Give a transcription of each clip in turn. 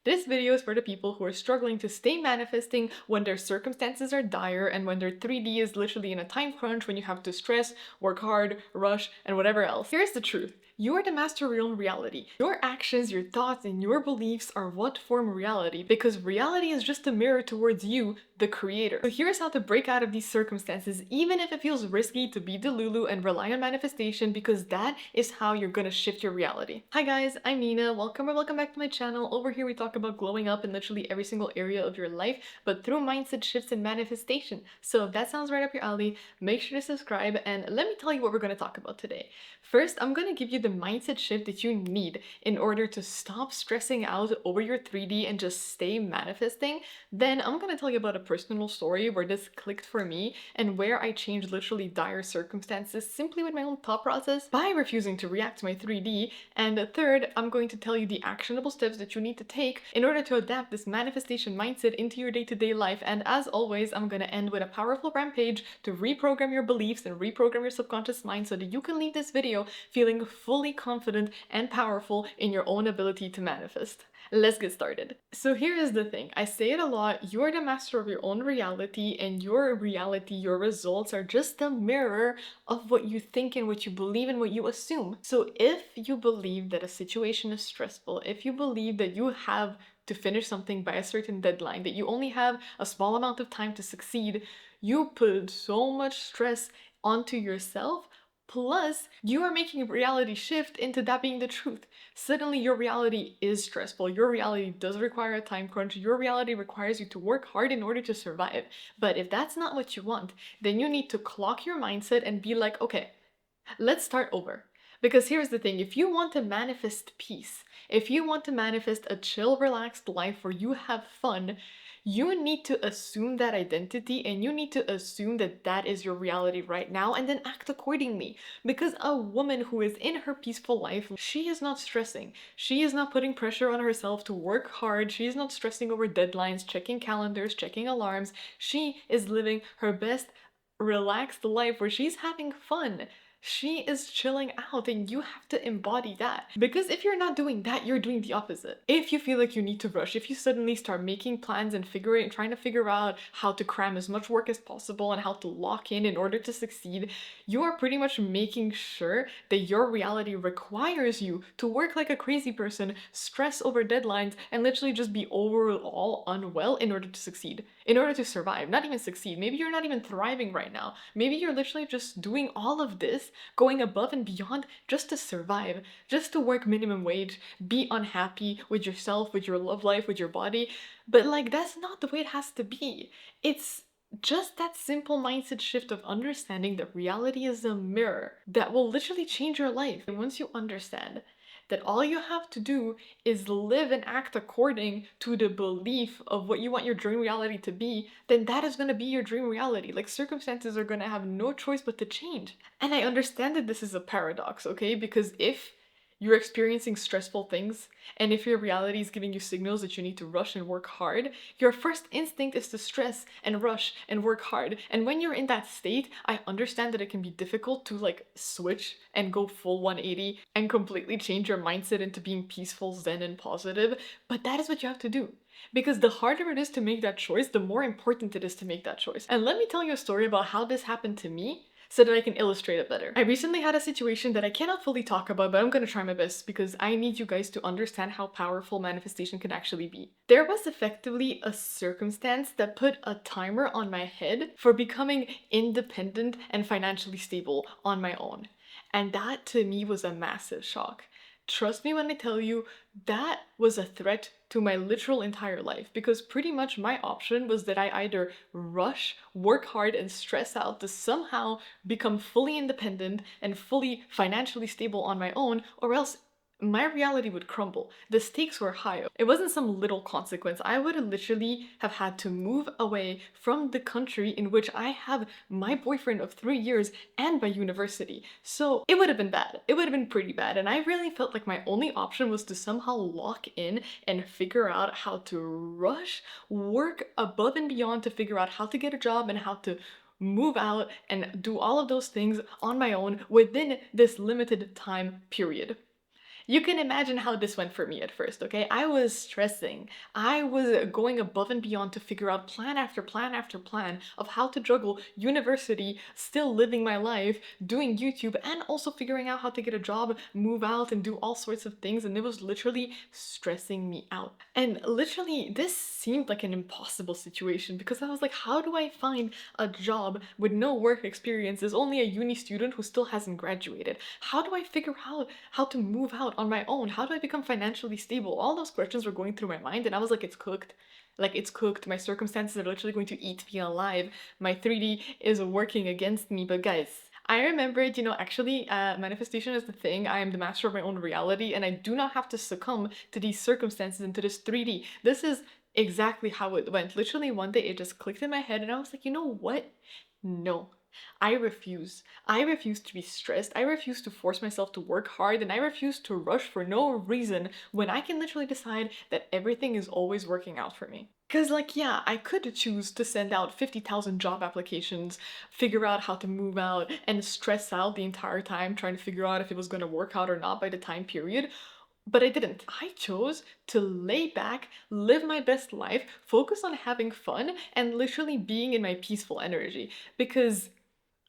This video is for the people who are struggling to stay manifesting when their circumstances are dire and when their 3D is literally in a time crunch, when you have to stress, work hard, rush, and whatever else. Here's the truth. You are the master of your own reality. Your actions, your thoughts, and your beliefs are what form reality, because reality is just a mirror towards you, the creator. So here's how to break out of these circumstances, even if it feels risky to be Delulu and rely on manifestation, because that is how you're gonna shift your reality. Hi guys, I'm Nina. Welcome back to my channel. Over here we talk about glowing up in literally every single area of your life, but through mindset shifts and manifestation. So if that sounds right up your alley, make sure to subscribe and let me tell you what we're gonna talk about today. First, I'm gonna give you the mindset shift that you need in order to stop stressing out over your 3D and just stay manifesting. Then I'm gonna tell you about a personal story where this clicked for me and where I changed literally dire circumstances simply with my own thought process by refusing to react to my 3D. And third, I'm going to tell you the actionable steps that you need to take in order to adapt this manifestation mindset into your day-to-day life. And as always, I'm gonna end with a powerful rampage to reprogram your beliefs and reprogram your subconscious mind so that you can leave this video feeling fully confident and powerful in your own ability to manifest. Let's get started. So here is the thing. I say it a lot. You're the master of your own reality, and your reality, your results are just a mirror of what you think and what you believe and what you assume. So if you believe that a situation is stressful, if you believe that you have to finish something by a certain deadline, that you only have a small amount of time to succeed, you put so much stress onto yourself. Plus, you are making a reality shift into that being the truth. Suddenly, your reality is stressful. Your reality does require a time crunch. Your reality requires you to work hard in order to survive. But if that's not what you want, then you need to clock your mindset and be like, okay, let's start over. Because here's the thing, if you want to manifest peace, if you want to manifest a chill, relaxed life where you have fun, you need to assume that identity and you need to assume that that is your reality right now and then act accordingly. Because a woman who is in her peaceful life, she is not stressing. She is not putting pressure on herself to work hard. She is not stressing over deadlines, checking calendars, checking alarms. She is living her best relaxed life where she's having fun. She is chilling out, and you have to embody that. Because if you're not doing that, you're doing the opposite. If you feel like you need to rush, if you suddenly start making plans and trying to figure out how to cram as much work as possible and how to lock in order to succeed, you are pretty much making sure that your reality requires you to work like a crazy person, stress over deadlines, and literally just be overall unwell in order to succeed, in order to survive. Not even succeed. Maybe you're not even thriving right now. Maybe you're literally just doing all of this, going above and beyond just to survive, just to work minimum wage, be unhappy with yourself, with your love life, with your body. But like, that's not the way it has to be. It's just that simple mindset shift of understanding that reality is a mirror that will literally change your life. And once you understand that all you have to do is live and act according to the belief of what you want your dream reality to be, then that is going to be your dream reality. Like, circumstances are going to have no choice but to change. And I understand that this is a paradox, okay? Because if you're experiencing stressful things, and if your reality is giving you signals that you need to rush and work hard, your first instinct is to stress and rush and work hard. And when you're in that state, I understand that it can be difficult to like switch and go full 180 and completely change your mindset into being peaceful, zen, and positive, but that is what you have to do. Because the harder it is to make that choice, the more important it is to make that choice. And let me tell you a story about how this happened to me, so that I can illustrate it better. I recently had a situation that I cannot fully talk about, but I'm gonna try my best because I need you guys to understand how powerful manifestation can actually be. There was effectively a circumstance that put a timer on my head for becoming independent and financially stable on my own. And that to me was a massive shock. Trust me when I tell you, that was a threat to my literal entire life, because pretty much my option was that I either rush, work hard, and stress out to somehow become fully independent and fully financially stable on my own, or else my reality would crumble. The stakes were high. It wasn't some little consequence. I would literally have had to move away from the country in which I have my boyfriend of 3 years and my university. So it would have been bad. It would have been pretty bad. And I really felt like my only option was to somehow lock in and figure out how to rush, work above and beyond to figure out how to get a job and how to move out and do all of those things on my own within this limited time period. You can imagine how this went for me at first, okay? I was stressing. I was going above and beyond to figure out plan after plan after plan of how to juggle university, still living my life, doing YouTube, and also figuring out how to get a job, move out, and do all sorts of things. And it was literally stressing me out. And literally, this seemed like an impossible situation because I was like, how do I find a job with no work experience as only a uni student who still hasn't graduated? How do I figure out how to move out on my own? How do I become financially stable? All those questions were going through my mind, and I was like, it's cooked. Like, it's cooked. My circumstances are literally going to eat me alive. My 3D is working against me. But guys, I remembered, actually, manifestation is the thing. I am the master of my own reality, and I do not have to succumb to these circumstances and to this 3D. This is exactly how it went. Literally, one day it just clicked in my head, and I was like, you know what? No. I refuse. I refuse to be stressed. I refuse to force myself to work hard, and I refuse to rush for no reason when I can literally decide that everything is always working out for me. Because, like, yeah, I could choose to send out 50,000 job applications, figure out how to move out, and stress out the entire time trying to figure out if it was going to work out or not by the time period. But I didn't. I chose to lay back, live my best life, focus on having fun, and literally being in my peaceful energy. Because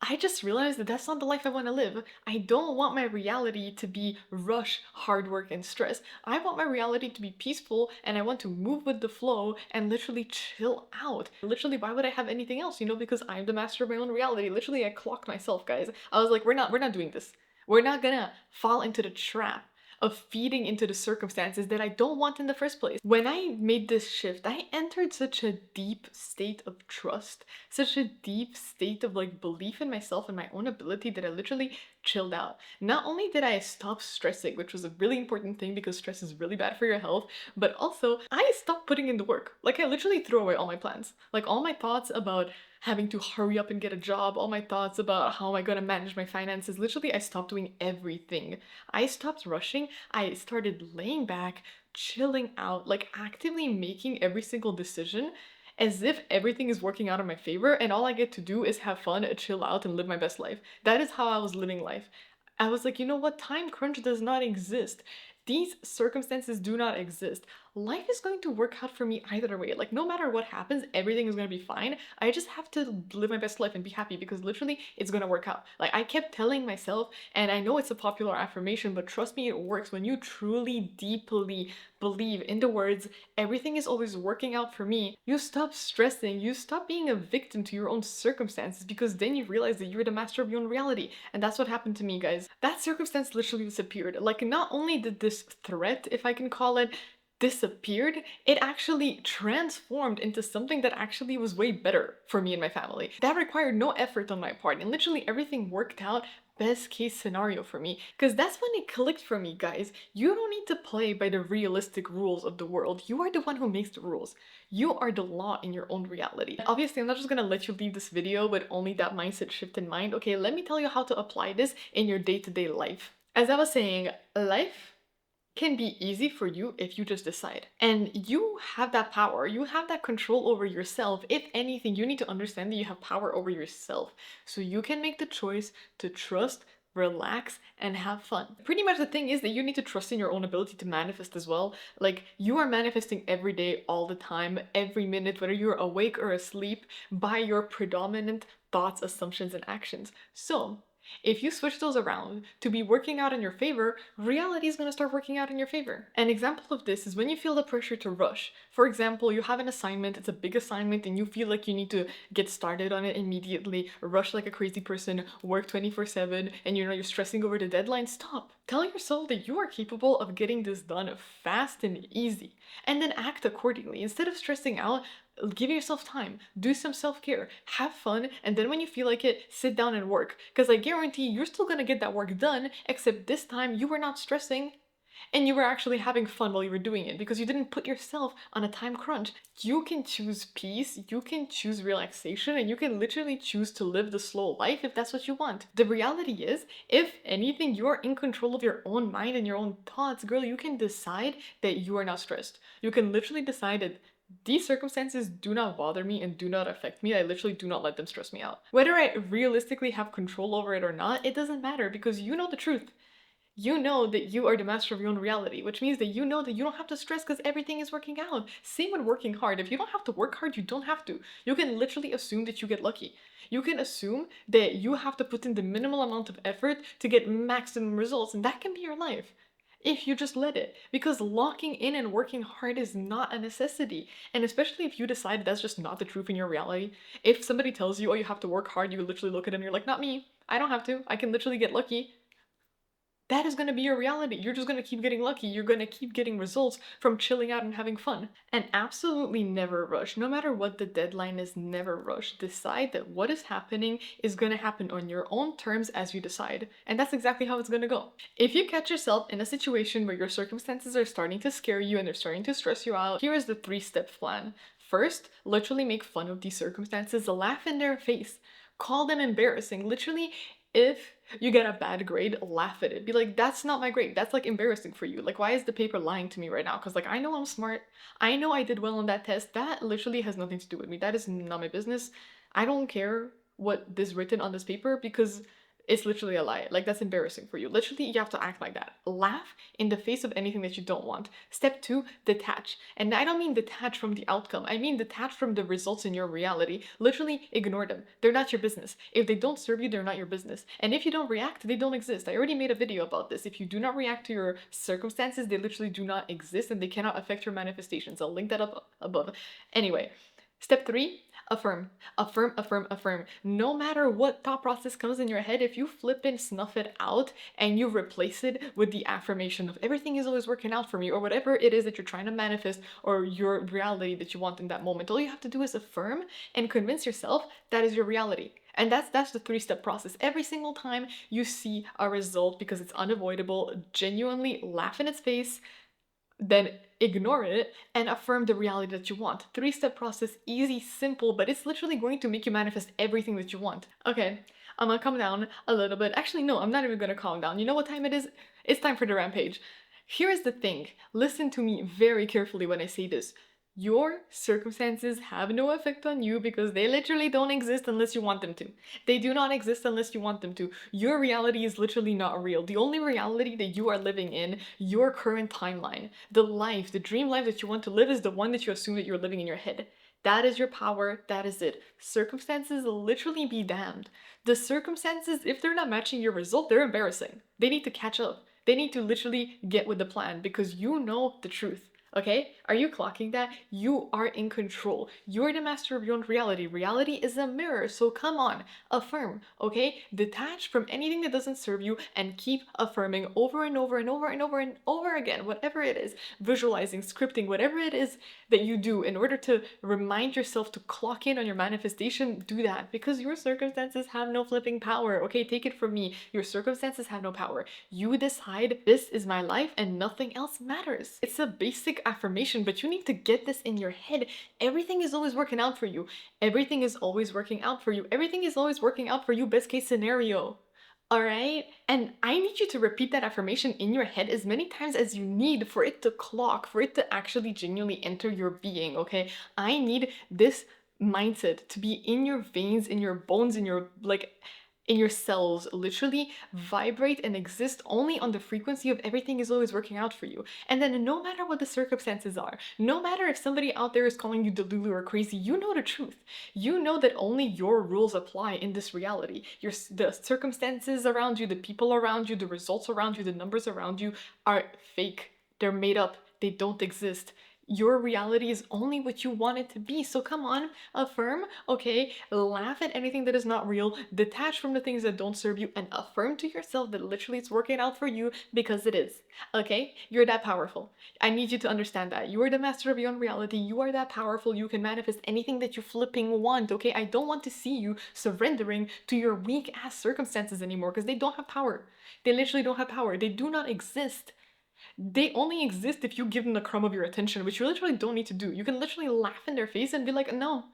I just realized that that's not the life I want to live. I don't want my reality to be rush, hard work, and stress. I want my reality to be peaceful, and I want to move with the flow and literally chill out. Literally, why would I have anything else? Because I'm the master of my own reality. Literally, I clocked myself, guys. I was like, we're not doing this. We're not gonna fall into the trap of feeding into the circumstances that I don't want in the first place. When I made this shift, I entered such a deep state of trust, such a deep state of like belief in myself and my own ability that I literally chilled out. Not only did I stop stressing, which was a really important thing because stress is really bad for your health, but also I stopped putting in the work. Like I literally threw away all my plans. Like all my thoughts about having to hurry up and get a job, all my thoughts about how am I gonna manage my finances, literally I stopped doing everything. I stopped rushing, I started laying back, chilling out, like actively making every single decision as if everything is working out in my favor and all I get to do is have fun, chill out, and live my best life. That is how I was living life. I was like, you know what? Time crunch does not exist. These circumstances do not exist. Life is going to work out for me either way. Like, no matter what happens, everything is going to be fine. I just have to live my best life and be happy because literally it's going to work out. Like, I kept telling myself, and I know it's a popular affirmation, but trust me, it works when you truly, deeply believe in the words, everything is always working out for me. You stop stressing, you stop being a victim to your own circumstances because then you realize that you're the master of your own reality. And that's what happened to me, guys. That circumstance literally disappeared. Like, not only did this threat, if I can call it, disappeared, it actually transformed into something that actually was way better for me and my family. That required no effort on my part, and literally everything worked out best case scenario for me. Because that's when it clicked for me, guys. You don't need to play by the realistic rules of the world. You are the one who makes the rules. You are the law in your own reality. Obviously, I'm not just gonna let you leave this video with only that mindset shift in mind. Okay, let me tell you how to apply this in your day-to-day life. As I was saying, life can be easy for you if you just decide. And you have that power, you have that control over yourself. If anything, you need to understand that you have power over yourself. So you can make the choice to trust, relax, and have fun. Pretty much the thing is that you need to trust in your own ability to manifest as well. Like, you are manifesting every day, all the time, every minute, whether you're awake or asleep, by your predominant thoughts, assumptions, and actions. So if you switch those around to be working out in your favor, reality is going to start working out in your favor. An example of this is when you feel the pressure to rush. For example, you have an assignment, it's a big assignment, and you feel like you need to get started on it immediately, rush like a crazy person, work 24/7, and you're stressing over the deadline. Stop. Tell yourself that you are capable of getting this done fast and easy, and then act accordingly. Instead of stressing out, give yourself time, do some self-care, have fun, and then when you feel like it, sit down and work. Because I guarantee you're still gonna get that work done, except this time you were not stressing and you were actually having fun while you were doing it because you didn't put yourself on a time crunch. You can choose peace, you can choose relaxation, and you can literally choose to live the slow life if that's what you want. The reality is, if anything, you are in control of your own mind and your own thoughts. Girl, you can decide that you are not stressed. You can literally decide that these circumstances do not bother me and do not affect me. I literally do not let them stress me out. Whether I realistically have control over it or not, it doesn't matter because you know the truth. You know that you are the master of your own reality, which means that you know that you don't have to stress because everything is working out. Same with working hard. If you don't have to work hard, you don't have to. You can literally assume that you get lucky. You can assume that you have to put in the minimal amount of effort to get maximum results, and that can be your life if you just let it. Because locking in and working hard is not a necessity. And especially if you decide that's just not the truth in your reality. If somebody tells you, oh, you have to work hard, you literally look at them and you're like, not me. I don't have to. I can literally get lucky. That is going to be your reality. You're just going to keep getting lucky. You're going to keep getting results from chilling out and having fun. And absolutely never rush. No matter what the deadline is, never rush. Decide that what is happening is going to happen on your own terms as you decide. And that's exactly how it's going to go. If you catch yourself in a situation where your circumstances are starting to scare you and they're starting to stress you out, here is the 3-step plan. First, literally make fun of these circumstances, laugh in their face, call them embarrassing. Literally, if you get a bad grade, laugh at it. Be like, that's not my grade. That's like embarrassing for you. Like, why is the paper lying to me right now? Because, like, I know I'm smart. I know I did well on that test. That literally has nothing to do with me. That is not my business. I don't care what is written on this paper because it's literally a lie. Like, that's embarrassing for you. Literally, you have to act like that. Laugh in the face of anything that you don't want. Step 2, detach. And I don't mean detach from the outcome. I mean detach from the results in your reality. Literally, ignore them. They're not your business. If they don't serve you, they're not your business. And if you don't react, they don't exist. I already made a video about this. If you do not react to your circumstances, they literally do not exist and they cannot affect your manifestations. I'll link that up above. Anyway, step 3, affirm. Affirm, affirm, affirm. No matter what thought process comes in your head, if you flip and snuff it out and you replace it with the affirmation of everything is always working out for me, or whatever it is that you're trying to manifest, or your reality that you want in that moment, all you have to do is affirm and convince yourself that is your reality. And that's the 3-step process. Every single time you see a result, because it's unavoidable, genuinely laugh in its face, then ignore it and affirm the reality that you want. 3-step process, easy, simple, but it's literally going to make you manifest everything that you want. Okay, I'm gonna calm down a little bit. Actually, no, I'm not even gonna calm down. You know what time it is? It's time for the rampage. Here is the thing. Listen to me very carefully when I say this. Your circumstances have no effect on you because they literally don't exist unless you want them to. They do not exist unless you want them to. Your reality is literally not real. The only reality that you are living in, your current timeline, the life, the dream life that you want to live is the one that you assume that you're living in your head. That is your power, that is it. Circumstances literally be damned. The circumstances, if they're not matching your result, they're embarrassing. They need to catch up. They need to literally get with the plan because you know the truth. Okay? Are you clocking that? You are in control. You're the master of your own reality. Reality is a mirror, so come on, affirm, okay? Detach from anything that doesn't serve you and keep affirming over and over and over and over and over again, whatever it is, visualizing, scripting, whatever it is that you do in order to remind yourself to clock in on your manifestation, do that because your circumstances have no flipping power, okay? Take it from me. Your circumstances have no power. You decide this is my life and nothing else matters. It's a basic affirmation, but you need to get this in your head. Everything is always working out for you. Everything is always working out for you. Everything is always working out for you, best case scenario. All right? And I need you to repeat that affirmation in your head as many times as you need for it to clock, for it to actually genuinely enter your being, okay? I need this mindset to be in your veins, in your bones, in your in your cells, literally vibrate and exist only on the frequency of everything is always working out for you. And then no matter what the circumstances are, no matter if somebody out there is calling you delulu or crazy, you know the truth. You know that only your rules apply in this reality. The circumstances around you, the people around you, the results around you, the numbers around you are fake. They're made up. They don't exist. Your reality is only what you want it to be. So come on, affirm, okay? Laugh at anything that is not real, detach from the things that don't serve you, and affirm to yourself that literally it's working out for you because it is, okay? You're that powerful. I need you to understand that. You are the master of your own reality. You are that powerful. You can manifest anything that you flipping want, okay? I don't want to see you surrendering to your weak ass circumstances anymore because they don't have power. They literally don't have power. They do not exist. They only exist if you give them the crumb of your attention, which you literally don't need to do. You can literally laugh in their face and be like, no,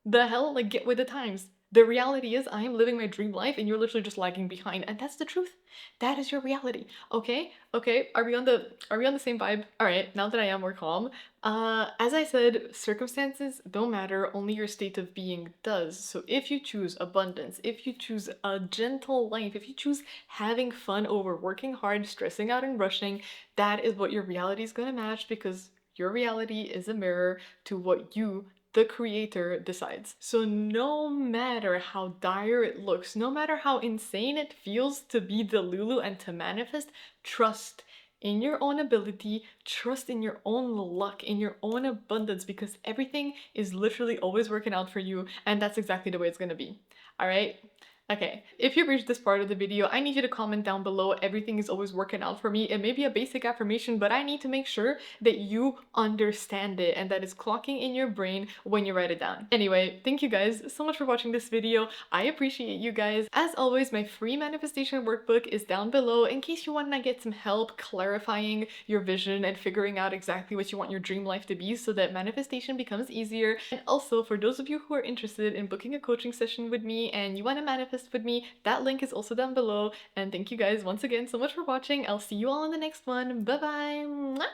the hell, like get with the times. The reality is I am living my dream life and you're literally just lagging behind, and that's the truth. That is your reality. Okay? Okay, are we on the same vibe? All right, now that I am more calm. As I said, circumstances don't matter, only your state of being does. So if you choose abundance, if you choose a gentle life, if you choose having fun over working hard, stressing out and rushing, that is what your reality is going to match, because your reality is a mirror to what you, the creator, decides. So no matter how dire it looks, no matter how insane it feels to be the Lulu and to manifest, trust in your own ability, trust in your own luck, in your own abundance, because everything is literally always working out for you, and that's exactly the way it's gonna be. All right? Okay, if you've reached this part of the video, I need you to comment down below, everything is always working out for me. It may be a basic affirmation, but I need to make sure that you understand it and that it's clocking in your brain when you write it down. Anyway, thank you guys so much for watching this video. I appreciate you guys. As always, my free manifestation workbook is down below in case you want to get some help clarifying your vision and figuring out exactly what you want your dream life to be so that manifestation becomes easier. And also, for those of you who are interested in booking a coaching session with me and you want to manifest with me, that link is also down below. And thank you guys once again so much for watching. I'll see you all in the next one. Bye bye.